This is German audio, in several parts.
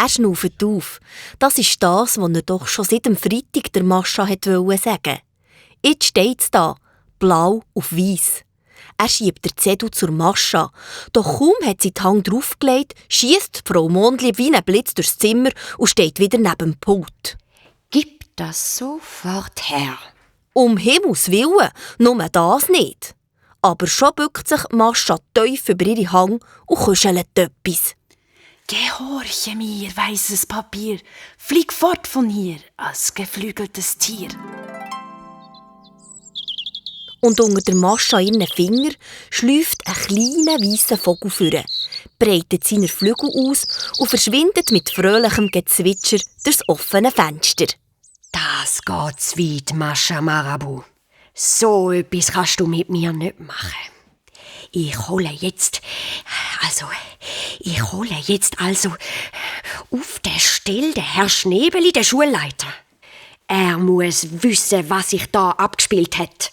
Er schnauft auf. Das ist das, was er doch schon seit dem Freitag der Mascha wollte sagen. Jetzt steht es da, blau auf weiss. Er schiebt den Zettel zur Mascha. Doch kaum hat sie die Hand draufgelegt, schiesst Frau Mondlieb wie ein Blitz durchs Zimmer und steht wieder neben dem Pult. Gib das sofort her. Um Himmels Willen, nur das nicht. Aber schon bückt sich Mascha tief über ihre Hand und kuschelt etwas. Gehorche mir, weißes Papier, flieg fort von hier als geflügeltes Tier. Und unter der Mascha ihren Finger schläuft ein kleiner weisser Vogel vor, breitet seine Flügel aus und verschwindet mit fröhlichem Gezwitscher durchs offene Fenster. Das geht zu weit, Mascha Marabu. So etwas kannst du mit mir nicht machen. Ich hole jetzt auf der Stelle den Herr Schnebeli, den Schulleiter. Er muss wissen, was sich da abgespielt hat.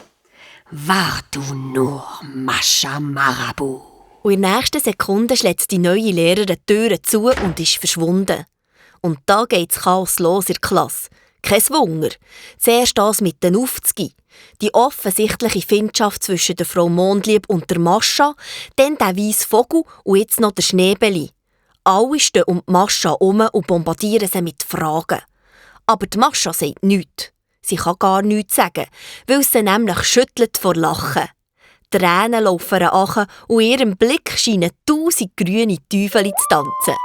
Wart du nur, Mascha Marabu. Und in der nächsten Sekunde schlägt die neue Lehrerin die Türe zu und ist verschwunden. Und da geht das Chaos los in der Klasse. Kein Wunder. Zuerst das mit den Aufzügen. Die offensichtliche Findschaft zwischen der Frau Mondlieb und der Mascha, dann der weisse Vogel und jetzt noch der Schnebeli. Alle stehen um die Mascha herum und bombardieren sie mit Fragen. Aber die Mascha sagt nichts. Sie kann gar nichts sagen, weil sie nämlich schüttelt vor Lachen. Tränen laufen ihr an und in ihrem Blick scheinen 1000 grüne Teufel zu tanzen.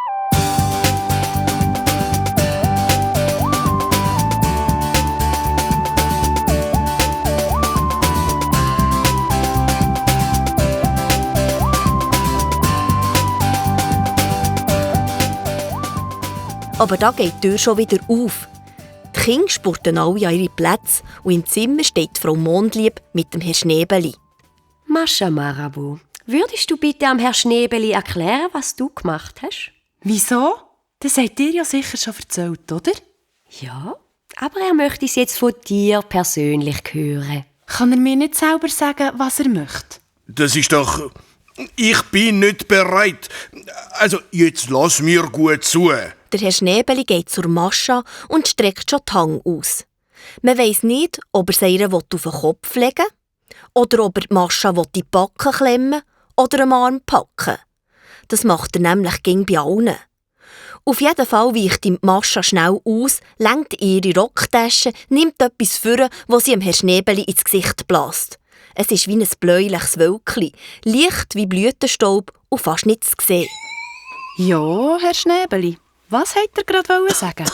Aber da geht die Tür schon wieder auf. Die Kinder spurten alle an ihre Plätze und im Zimmer steht Frau Mondlieb mit dem Herrn Schnebeli. Mascha Marabu, würdest du bitte am Herrn Schnebeli erklären, was du gemacht hast? Wieso? Das habt ihr ja sicher schon erzählt, oder? Ja, aber er möchte es jetzt von dir persönlich hören. Kann er mir nicht selber sagen, was er möchte? Das ist doch... Ich bin nicht bereit. Also, jetzt lass mir gut zu. Der Herr Schnebeli geht zur Mascha und streckt schon die Hand aus. Man weiss nicht, ob er sie ihr auf den Kopf legen will, oder ob er die Mascha in die Backen klemmen oder am Arm packen. Das macht er nämlich gegen bei allen. Auf jeden Fall weicht ihm die Mascha schnell aus, lenkt in ihre Rocktasche, nimmt etwas vor, was sie dem Herr Schnebeli ins Gesicht bläst. Es ist wie ein bläuliches Wölkchen, leicht wie Blütenstaub und fast nicht zu sehen. Ja, Herr Schnebeli, was wollte er gerade sagen?